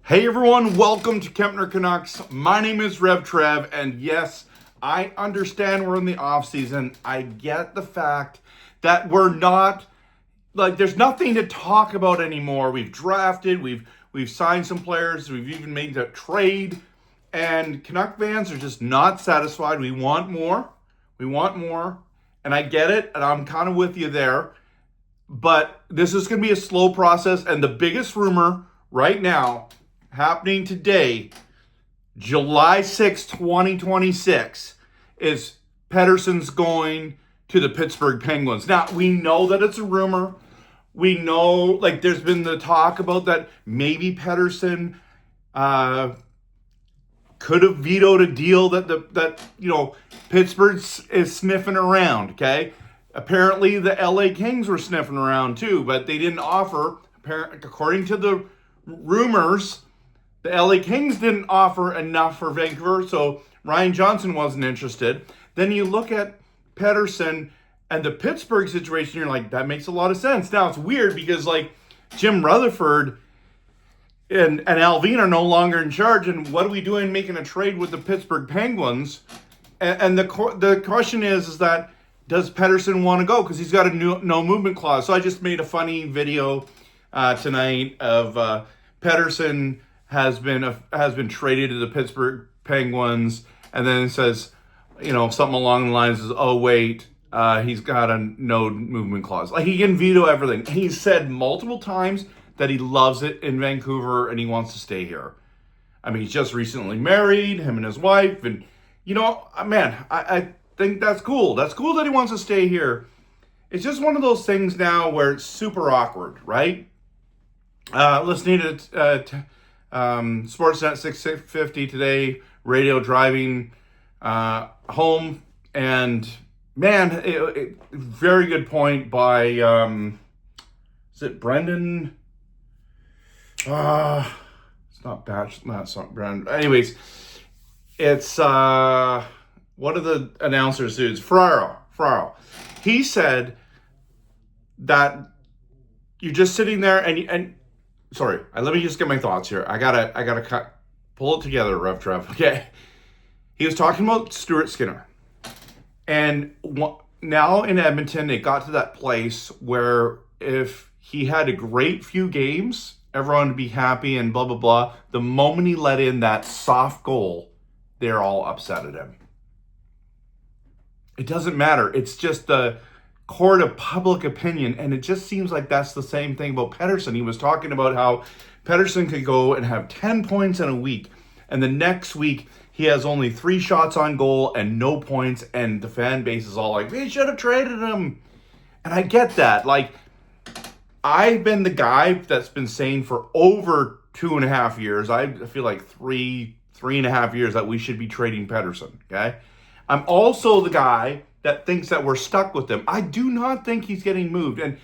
Hey everyone, welcome to Kempner Canucks. My name is Rev Trev, and yes, I understand we're in the off season. I get the fact that we're not there's nothing to talk about anymore. We've drafted, we've signed some players, we've even made a trade, and Canuck fans are just not satisfied. We want more. And I get it, and I'm kind of with you there. But this is going to be a slow process, and the biggest rumor right now happening today, July 6, 2026, is Pettersson's going to the Pittsburgh Penguins. Now, we know that it's a rumor. We know, there's been the talk about that maybe Pettersson could have vetoed a deal that Pittsburgh is sniffing around, okay? Apparently, the LA Kings were sniffing around too, but they didn't offer. According to the rumors, the LA Kings didn't offer enough for Vancouver, so Ryan Johnson wasn't interested. Then you look at Pettersson and the Pittsburgh situation, you're like, that makes a lot of sense. Now, it's weird because, Jim Rutherford and Alvin are no longer in charge, and what are we doing making a trade with the Pittsburgh Penguins? And the question is that, does Pettersson want to go? Because he's got a no movement clause. So I just made a funny video tonight of Pettersson has been traded to the Pittsburgh Penguins, and then it says, something along the lines of, oh wait, he's got a no movement clause. He can veto everything. He's said multiple times that he loves it in Vancouver and he wants to stay here. I mean, he's just recently married, him and his wife, and man, I think that's cool. That's cool that he wants to stay here. It's just one of those things now where it's super awkward, right? Listening to Sportsnet 650 today, radio driving home, and man, very good point by is it Brendan? It's not Batch. No, it's not Brendan. Anyways, it's what are the announcers dudes? Ferraro. He said that you're just sitting there and sorry, let me just get my thoughts here. I gotta pull it together, Rev Trev. Okay, he was talking about Stuart Skinner, and now in Edmonton, it got to that place where if he had a great few games, everyone would be happy and blah blah blah. The moment he let in that soft goal, they're all upset at him. It doesn't matter. It's just the court of public opinion, and it just seems like that's the same thing about Pettersson. He was talking about how Pettersson could go and have 10 points in a week, and the next week he has only 3 shots on goal and no points, and the fan base is all like, we should have traded him. And I get that. I've been the guy that's been saying for over 2.5 years, I feel like 3.5 years, that we should be trading Pettersson, okay? I'm also the guy that thinks that we're stuck with him. I do not think he's getting moved. And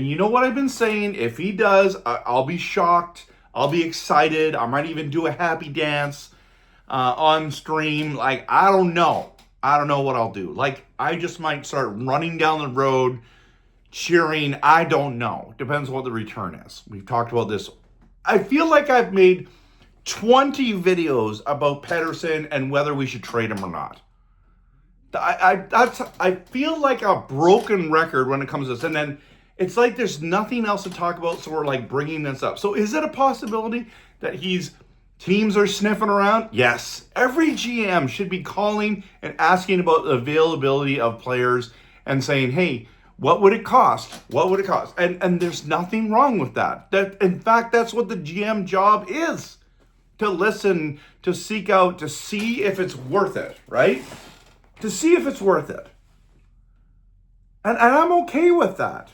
you know what I've been saying? If he does, I'll be shocked. I'll be excited. I might even do a happy dance on stream. I don't know. I don't know what I'll do. I just might start running down the road, cheering. I don't know. Depends on what the return is. We've talked about this. I feel like I've made 20 videos about Pettersson and whether we should trade him or not. I feel like a broken record when it comes to this. And then it's like there's nothing else to talk about, so we're bringing this up. So is it a possibility that teams are sniffing around? Yes. Every GM should be calling and asking about the availability of players and saying, hey, what would it cost? What would it cost? And there's nothing wrong with that. In fact, that's what the GM job is. To listen, to seek out, to see if it's worth it, right? To see if it's worth it. And I'm okay with that.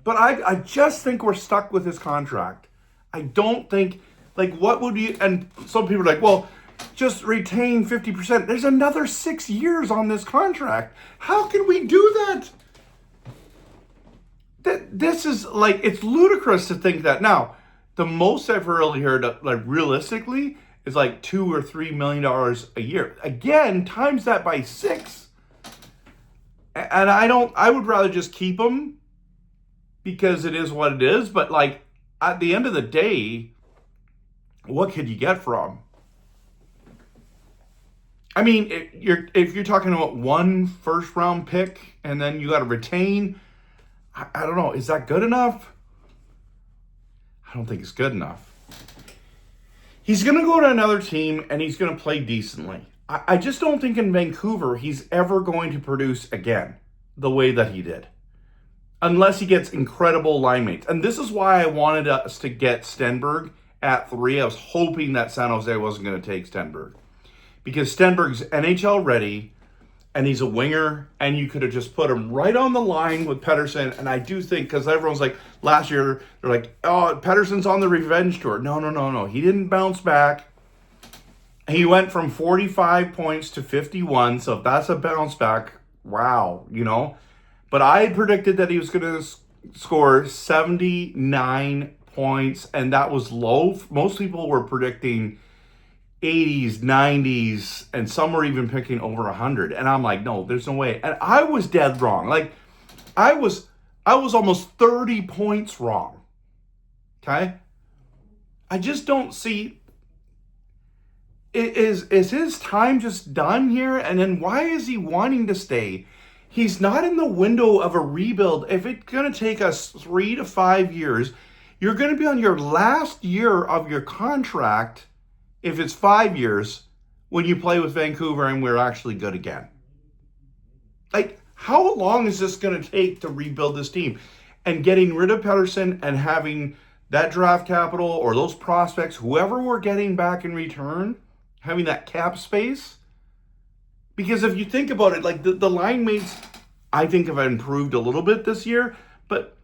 But I just think we're stuck with his contract. I don't think, what would be, and some people are like, well, just retain 50%. There's another 6 years on this contract. How can we do that? This is it's ludicrous to think that. Now, the most I've really heard, realistically, is $2 or $3 million a year. Again, times that by 6. And I would rather just keep him because it is what it is. But at the end of the day, what could you get for him? I mean, if you're talking about one first round pick and then you got to retain, I don't know. Is that good enough? I don't think it's good enough. He's going to go to another team and he's going to play decently. I just don't think in Vancouver he's ever going to produce again the way that he did. Unless he gets incredible line mates. And this is why I wanted us to get Stenberg at 3. I was hoping that San Jose wasn't going to take Stenberg. Because Stenberg's NHL ready, and he's a winger, and you could have just put him right on the line with Pettersson. And I do think, because everyone's like, last year, they're like, oh, Pettersson's on the revenge tour. No. He didn't bounce back. He went from 45 points to 51, so if that's a bounce back, wow, But I had predicted that he was going to score 79 points, and that was low. Most people were predicting 80s, 90s, and some were even picking over 100. And I'm like, no, there's no way. And I was dead wrong. Like, I was almost 30 points wrong. Okay? I just don't see. Is his time just done here? And then why is he wanting to stay? He's not in the window of a rebuild. If it's going to take us 3 to 5 years, you're going to be on your last year of your contract, if it's 5 years, when you play with Vancouver and we're actually good again. Like, how long is this going to take to rebuild this team? And getting rid of Pettersson and having that draft capital or those prospects, whoever we're getting back in return, having that cap space. Because if you think about it, like the line mates, I think have improved a little bit this year. But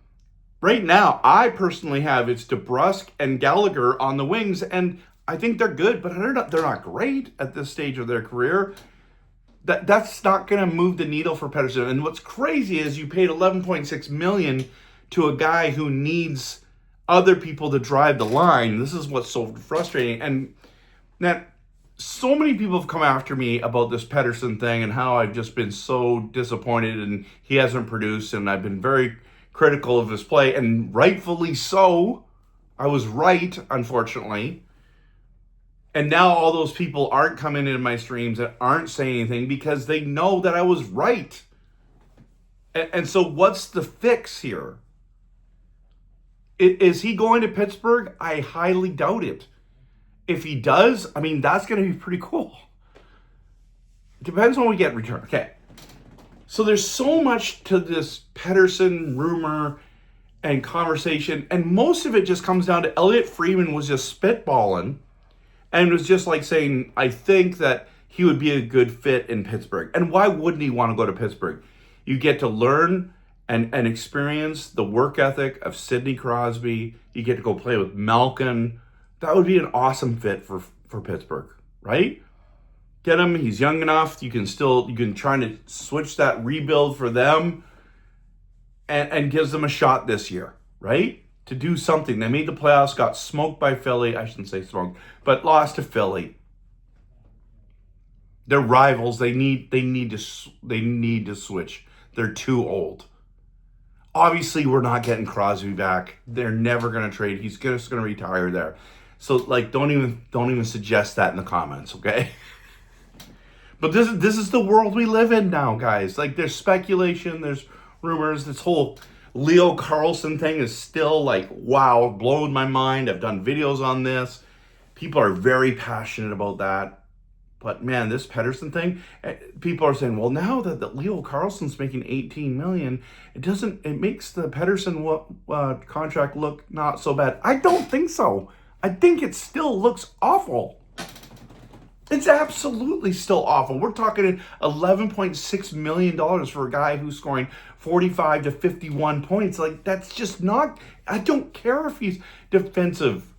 right now, I personally have it's DeBrusk and Gallagher on the wings, and I think they're good, but they're not great at this stage of their career. That's not going to move the needle for Pettersson. And what's crazy is you paid $11.6 million to a guy who needs other people to drive the line. This is what's so frustrating. And that so many people have come after me about this Pettersson thing and how I've just been so disappointed and he hasn't produced, and I've been very critical of his play, and rightfully so. I was right, unfortunately. And now all those people aren't coming into my streams and aren't saying anything because they know that I was right. And so what's the fix here? Is he going to Pittsburgh? I highly doubt it. If he does, I mean, that's going to be pretty cool. Depends when we get returned. Okay. So there's so much to this Pettersson rumor and conversation, and most of it just comes down to Elliot Friedman was just spitballing and was just like saying, I think that he would be a good fit in Pittsburgh. And why wouldn't he want to go to Pittsburgh? You get to learn and experience the work ethic of Sidney Crosby. You get to go play with Malkin. That would be an awesome fit for Pittsburgh, right? Get him. He's young enough. You can try to switch that rebuild for them and gives them a shot this year, right? To do something. They made the playoffs, got smoked by Philly. I shouldn't say smoked, but lost to Philly. They're rivals. They need to switch. They're too old. Obviously, we're not getting Crosby back. They're never going to trade. He's just going to retire there. So, like, don't even suggest that in the comments, okay? But this is the world we live in now, guys. Like, there's speculation, there's rumors. This whole Leo Carlsson thing is still like, wow, blowing my mind. I've done videos on this. People are very passionate about that. But man, this Pettersson thing, people are saying, well, now that Leo Carlsson's making $18 million, it makes the Pettersson contract look not so bad. I don't think so. I think it still looks awful. It's absolutely still awful. We're talking $11.6 million for a guy who's scoring 45 to 51 points. Like, that's just not, I don't care if he's defensive.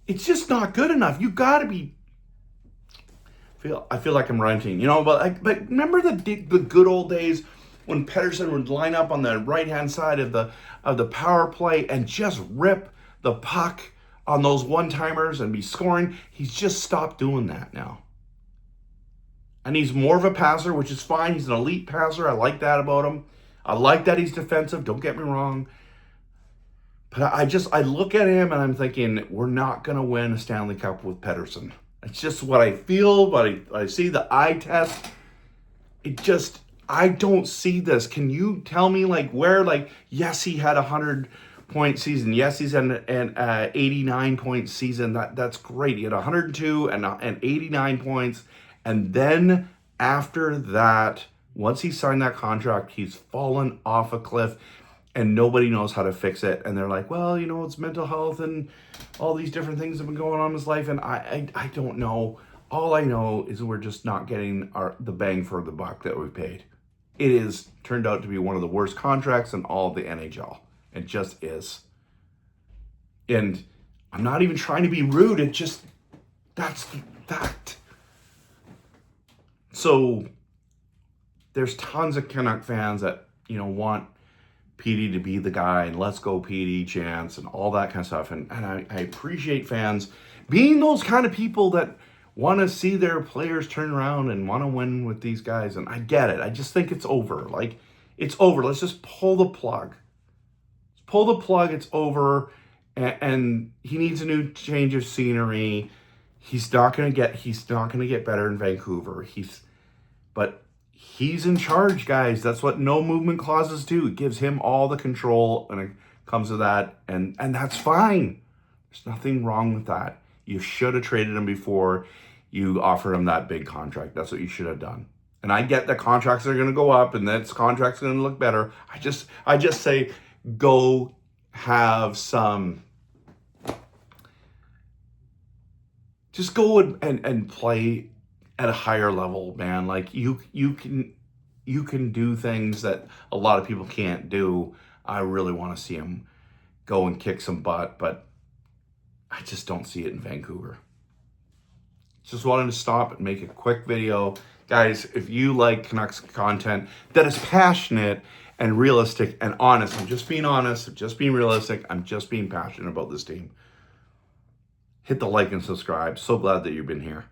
It's just not good enough. You got to be, I feel like I'm ranting, but remember the good old days when Pettersson would line up on the right-hand side of the power play and just rip the puck on those one-timers and be scoring? He's just stopped doing that now. And he's more of a passer, which is fine. He's an elite passer. I like that about him. I like that he's defensive. Don't get me wrong. But I look at him and I'm thinking, we're not going to win a Stanley Cup with Pettersson. It's just what I feel, but I see the eye test. I don't see this. Can you tell me where, yes, he had a 100-point season. Yes, he's an 89-point season. That's great. He had 102 and 89 points. And then after that, once he signed that contract, he's fallen off a cliff and nobody knows how to fix it. And they're like, well, it's mental health and all these different things have been going on in his life. And I don't know. All I know is we're just not getting the bang for the buck that we paid. It is turned out to be one of the worst contracts in all of the NHL. It just is. And I'm not even trying to be rude. That's the fact. So there's tons of Canuck fans that, want Petey to be the guy and let's go Petey, chance and all that kind of stuff. And I appreciate fans being those kind of people that want to see their players turn around and want to win with these guys. And I get it. I just think it's over. It's over. Let's just pull the plug. Let's pull the plug. It's over. And he needs a new change of scenery. He's not going to get better in Vancouver. But he's in charge, guys. That's what no movement clauses do. It gives him all the control and it comes to that. And that's fine. There's nothing wrong with that. You should have traded him before you offered him that big contract. That's what you should have done. And I get that contracts are going to go up and that contract's going to look better. I just say go have some. Just go and play at a higher level, man. You can do things that a lot of people can't do. I really want to see him go and kick some butt, but I just don't see it in Vancouver. Just wanted to stop and make a quick video. Guys, if you like Canucks content that is passionate and realistic and honest, I'm just being honest, I'm just being realistic, I'm just being passionate about this team. Hit the like and subscribe. So glad that you've been here.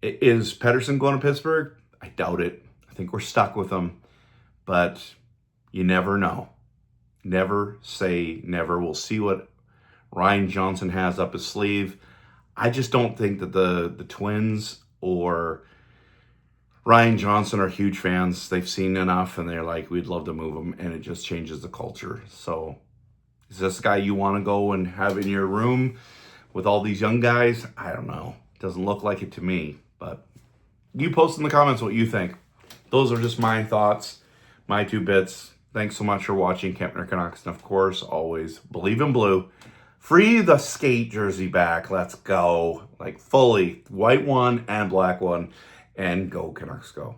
Is Pettersson going to Pittsburgh? I doubt it. I think we're stuck with him. But you never know. Never say never. We'll see what Ryan Johnson has up his sleeve. I just don't think that the Twins or Ryan Johnson are huge fans. They've seen enough and they're like, we'd love to move him. And it just changes the culture. So is this a guy you want to go and have in your room with all these young guys? I don't know. Doesn't look like it to me. But you post in the comments what you think. Those are just my thoughts, my 2 bits. Thanks so much for watching Kempner Canucks. And of course, always believe in blue. Free the skate jersey back. Let's go. Fully. White one and black one. And go Canucks go.